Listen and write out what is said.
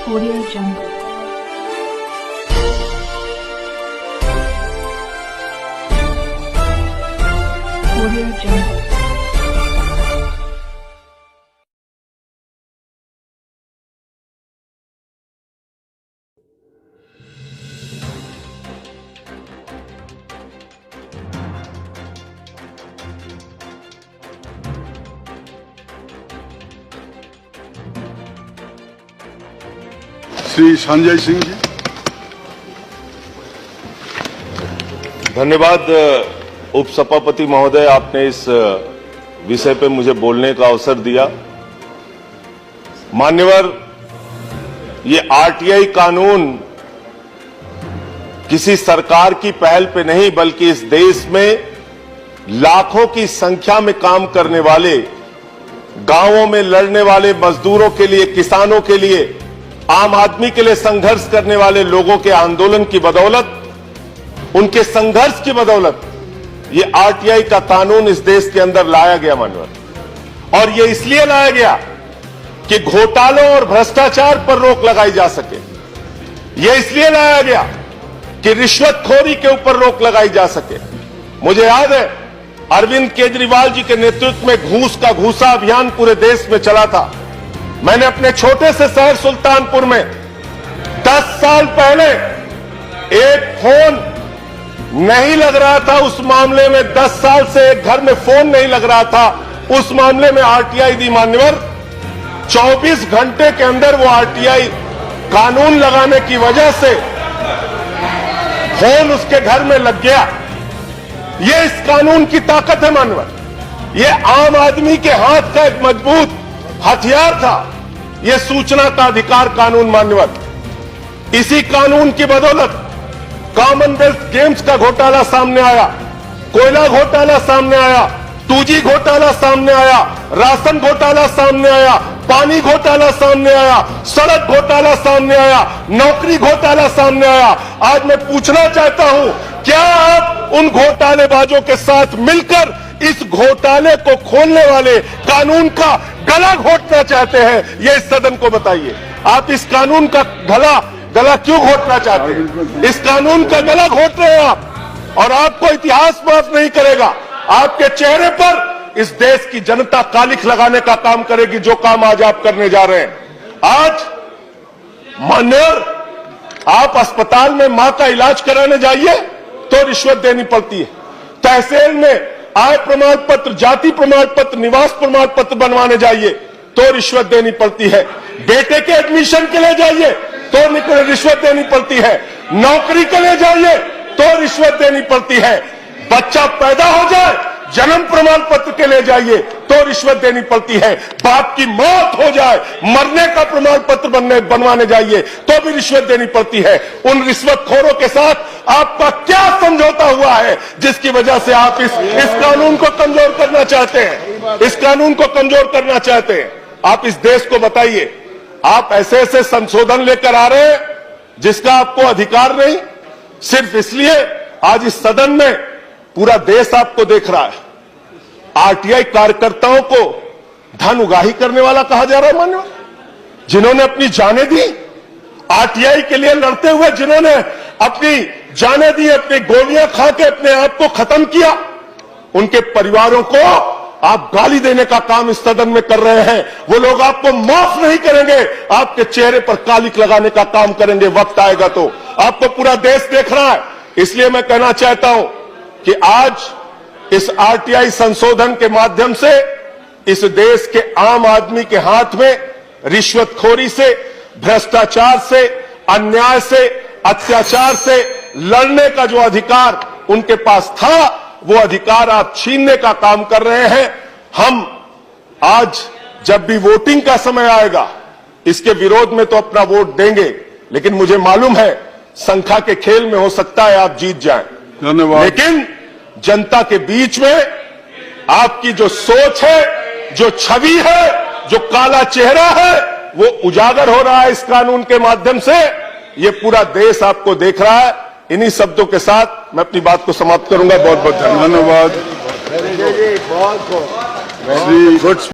Audio Jungle. Audio Jungle. Shri Sanjay Singh ji. धन्यवाद उपसभापति महोदय, आपने इस विषय पे मुझे बोलने का अवसर दिया। मान्यवर, ये आरटीआई कानून किसी सरकार की पहल पे नहीं बल्कि इस देश में लाखों की संख्या में काम करने वाले, गांवों में लड़ने वाले मजदूरों के लिए, किसानों के लिए, आम आदमी के लिए संघर्ष करने वाले लोगों के आंदोलन की बदौलत, उनके संघर्ष की बदौलत ये आरटीआई का कानून इस देश के अंदर लाया गया मानवर। और ये इसलिए लाया गया कि घोटालों और भ्रष्टाचार पर रोक लगाई जा सके। ये इसलिए लाया गया कि रिश्वतखोरी के ऊपर रोक लगाई जा सके। मुझे याद है अरविंद केजरीवाल जी के नेतृत्व में घूस का घूसा अभियान पूरे देश में चला था। मैंने अपने छोटे से शहर सुल्तानपुर में 10 साल पहले एक फोन नहीं लग रहा था, उस मामले में 10 साल से एक घर में फोन नहीं लग रहा था, उस मामले में आरटीआई दी मान्यवर। 24 घंटे के अंदर वो आरटीआई कानून लगाने की वजह से फोन उसके घर में लग गया। ये इस कानून की ताकत है मान्यवर। ये आम आदमी के हाथ का एक मजबूत हथियार था, यह सूचना का अधिकार कानून मान्यवर। इसी कानून की बदौलत कॉमनवेल्थ गेम्स का घोटाला सामने आया, कोयला घोटाला सामने आया, 2G घोटाला सामने आया, राशन घोटाला सामने आया, पानी घोटाला सामने आया, सड़क घोटाला सामने आया, नौकरी घोटाला सामने आया। आज मैं पूछना चाहता हूं, क्या आप उन घोटालेबाजों के साथ मिलकर इस घोटाले को खोलने वाले कानून का गला घोटना चाहते हैं? ये इस सदन को बताइए। आप इस कानून का गला क्यों घोटना चाहते हैं? इस कानून का गला घोट रहे हैं आप, और आपको इतिहास माफ नहीं करेगा। आपके चेहरे पर इस देश की जनता कालिख लगाने का काम करेगी, जो काम आज आप करने जा रहे हैं। आज मान्यवर, आप अस्पताल में मां का इलाज कराने जाइए तो रिश्वत देनी पड़ती है। तहसील में आय प्रमाण पत्र, जाति प्रमाण पत्र, निवास प्रमाण पत्र बनवाने जाइए तो रिश्वत देनी पड़ती है। बेटे के एडमिशन के लिए जाइए तो रिश्वत देनी पड़ती है। नौकरी के लिए जाइए तो रिश्वत देनी पड़ती है। बच्चा पैदा हो जाए, जन्म प्रमाण पत्र के लिए जाइए तो रिश्वत देनी पड़ती है। बाप की मौत हो जाए, मरने का प्रमाण पत्र बनवाने जाइए तो भी रिश्वत देनी पड़ती है। उन रिश्वतखोरों के साथ आपका क्या समझौता हुआ है जिसकी वजह से आप इस कानून को कमजोर करना चाहते हैं? इस कानून को कमजोर करना चाहते हैं। आप इस देश को बताइए, आप ऐसे ऐसे संशोधन लेकर आ रहे हैं जिसका आपको अधिकार नहीं, सिर्फ इसलिए आज इस सदन में पूरा देश आपको देख रहा है। आरटीआई कार्यकर्ताओं को धन उगाही करने वाला कहा जा रहा है मान्यवर, जिन्होंने अपनी जानें दी आरटीआई के लिए लड़ते हुए, जिन्होंने अपनी जानें दी, अपनी गोलियां खा के अपने आप को खत्म किया, उनके परिवारों को आप गाली देने का काम इस सदन में कर रहे हैं। वो लोग आपको माफ नहीं करेंगे, आपके चेहरे पर कालिख लगाने का काम करेंगे। वक्त आएगा तो आपको पूरा देश देख रहा है। इसलिए मैं कहना चाहता हूं कि आज इस आरटीआई संशोधन के माध्यम से इस देश के आम आदमी के हाथ में रिश्वतखोरी से, भ्रष्टाचार से, अन्याय से, अत्याचार से लड़ने का जो अधिकार उनके पास था, वो अधिकार आप छीनने का काम कर रहे हैं। हम आज जब भी वोटिंग का समय आएगा इसके विरोध में तो अपना वोट देंगे, लेकिन मुझे मालूम है संख्या के खेल में हो सकता है आप जीत जाएं। धन्यवाद। लेकिन जनता के बीच में आपकी जो सोच है, जो छवि है, जो काला चेहरा है, वो उजागर हो रहा है इस कानून के माध्यम से। ये पूरा देश आपको देख रहा है। इन्हीं शब्दों के साथ मैं अपनी बात को समाप्त करूंगा। बहुत बहुत धन्यवाद। धन्यवाद।